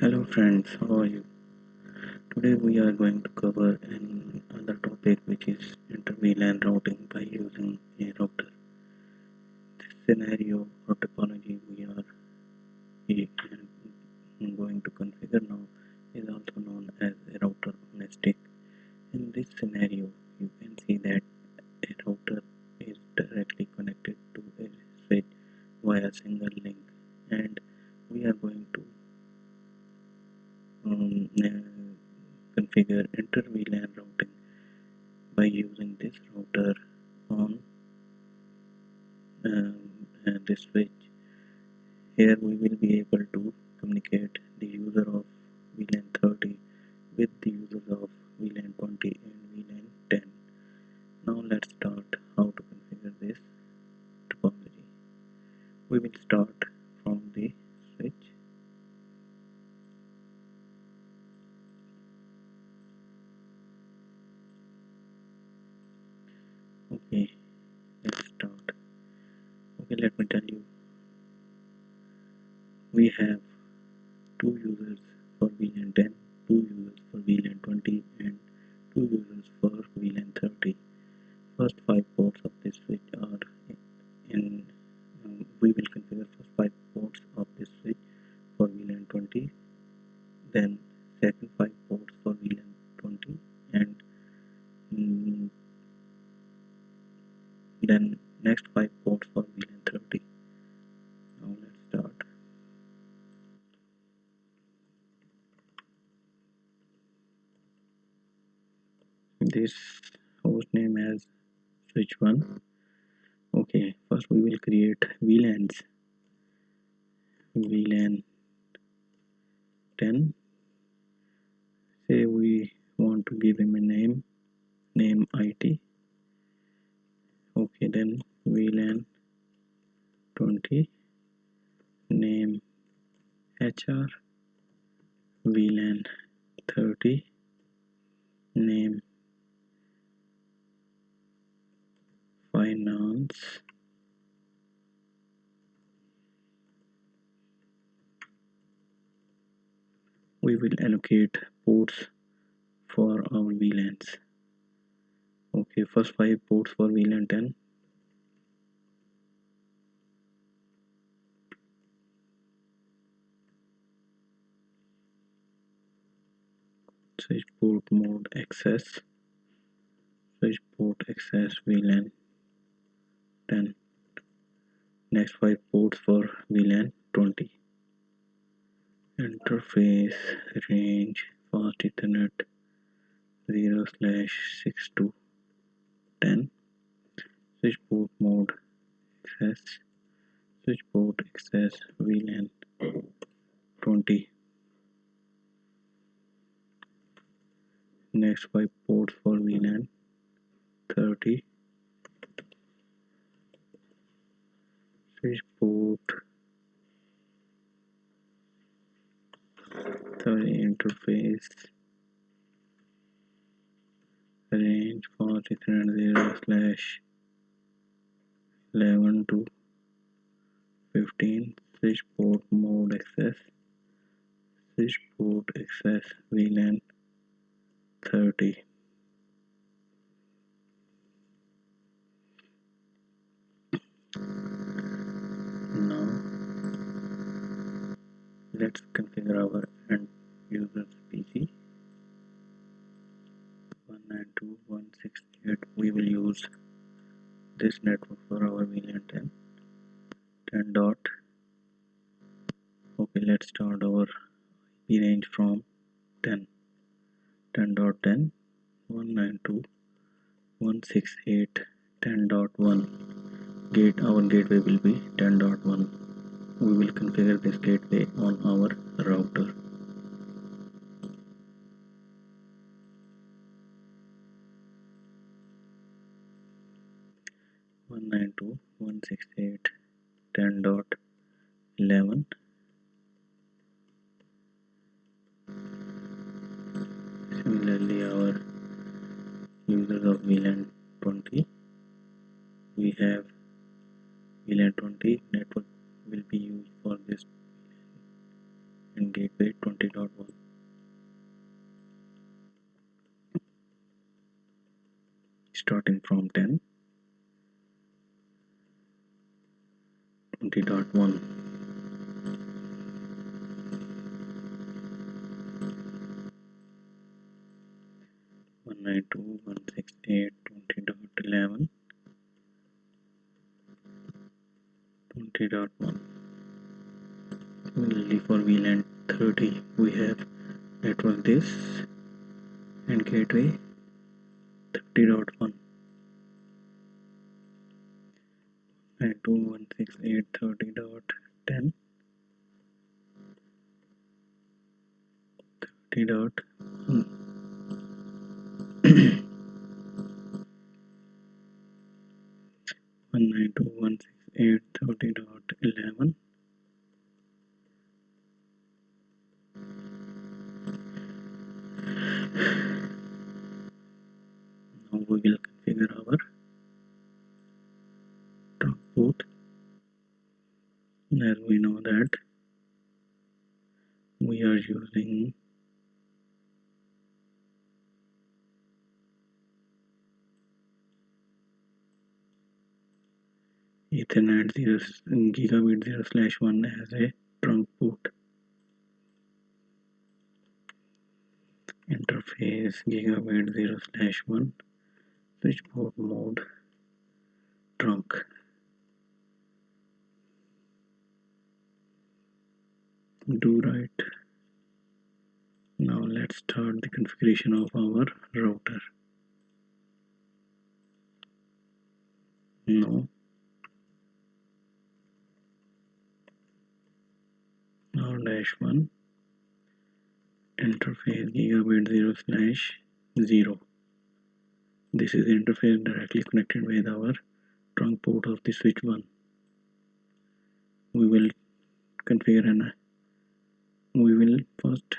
Hello friends, how are you? Today we are going to cover another topic which is inter-VLAN routing by using a router. This scenario or topology we are going to configure now is also known as a router on a stick. In this scenario, you can see that a router is directly connected to a switch via single link, and we are going to configure inter-VLAN routing by using this router on this switch. Here we will be able to communicate the user of VLAN 30 with the users of VLAN 20 and VLAN 10. Now let's start how to configure this topology. We will start from the switch. Okay, let's start. Okay, let me tell you, we have two users for VLAN 10, two users for VLAN 20 and two users for VLAN 30. First 5 ports of this switch are in we will configure first 5 ports of this switch for VLAN 20, then second 5 ports for VLAN 20, and mm, then next 5 ports for VLAN 30. Now let's start. This host name as switch 1. Okay, first we will create VLANs. VLAN 10. Say we want to give him a name IT. Okay, then VLAN 20, name HR. VLAN 30, name finance. We will allocate ports for our VLANs. Okay, first 5 ports for VLAN 10. Switch port mode access. Switch port access VLAN 10. Next 5 ports for VLAN 20. Interface range fast Ethernet 0/6 to 10. Switch port mode access. Switch port access VLAN 20. Next 5 ports for VLAN 30. Switch port 30 interface range fast Ethernet 0/11 to 15. Switch port mode access. Switch port access VLAN 30. Now let's configure our end user's PC. 192.168. We will use this network for our VLAN 10. 10 dot. Okay, let's start our IP range from 10. 10.10 192.168 10.1. Our gateway will be 10.1. We will configure this gateway on our router. One nine two one six eight 10.11. Similarly, our users of VLAN 20, we have VLAN 20 network will be used for this and gateway 20.1. Starting from 10, 20.1. 192.168.20.11, 20.1. Similarly for VLAN 30, we have network this and gateway 30.1. 192.168.30.10, 30.1. 192.168.30.11. Now we will configure our trunk port. As we know that we are using Ethernet 0 gigabit 0/1 as a trunk port. Interface gigabit 0/1 switch port mode trunk. Do right. Now let's start the configuration of our router. No. Now -1 interface gigabit 0/0. This is the interface directly connected with our trunk port of the switch 1. We will configure we will first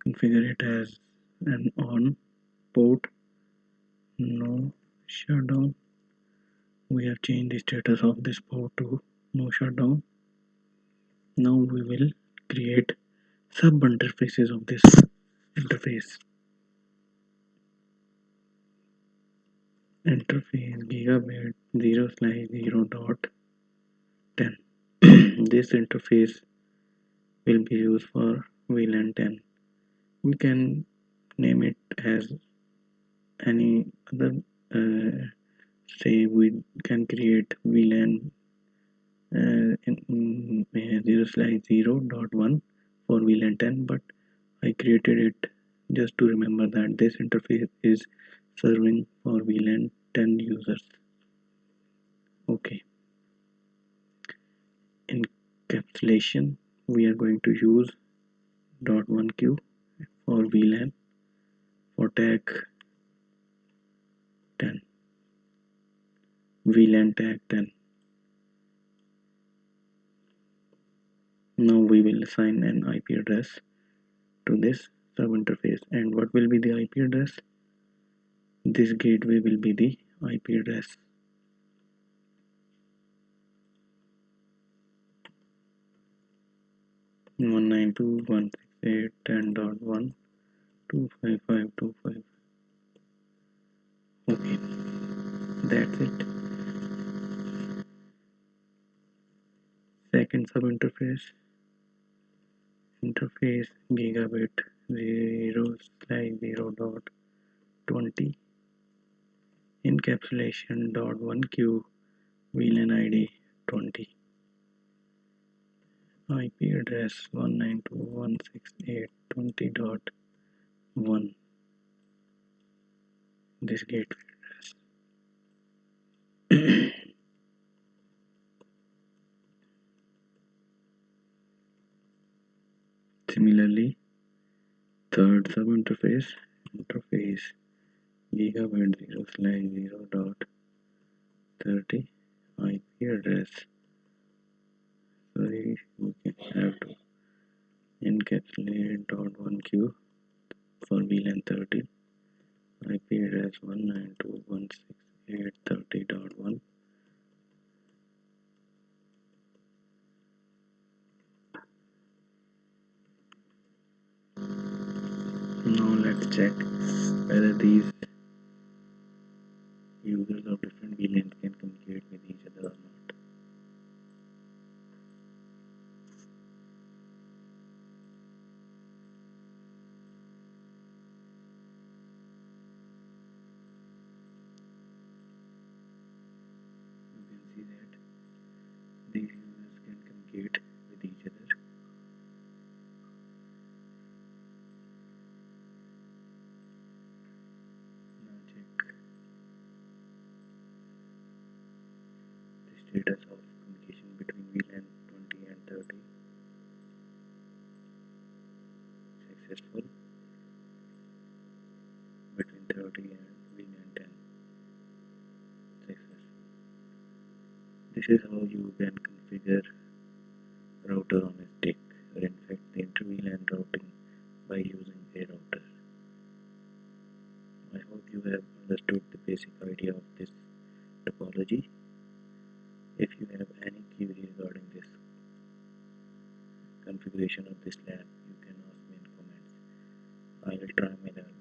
configure it as an on port, no shutdown. We have changed the status of this port to no shutdown. Now we will create sub interfaces of this interface. Interface gigabit 0/0.10. This interface will be used for VLAN 10. We can name it as any other, say we can create VLAN 0/0.1 for VLAN 10, but I created it just to remember that this interface is serving for VLAN 10 users. Okay. Encapsulation, we are going to use .1q for VLAN for tag 10. VLAN tag 10. Now we will assign an IP address to this sub interface. And what will be the IP address? This gateway will be the IP address. One 192.168.10.1.255.25. Okay, that's it. Second sub interface gigabit 0/0.20 encapsulation .1q VLAN ID 20. IP address 192.168.20.1. This gateway address. Similarly, third sub interface gigabit 0/0.30 IP address. Sorry, we can have to encapsulate .1q for VLAN 30. IP address 192.168.30.1. Now let's check whether these users of different VLANs can communicate with each other or not. You can see that these users can communicate with each other. Now check the status of communication between VLAN 20 and 30. Successful. Between 30 and VLAN 10. Successful. This is how you can configure router on a stick, or in fact the inter-VLAN routing by using a router. I hope you have understood the basic idea of this topology. If you have any query regarding this configuration of this lab, you can ask me in comments. I will try my level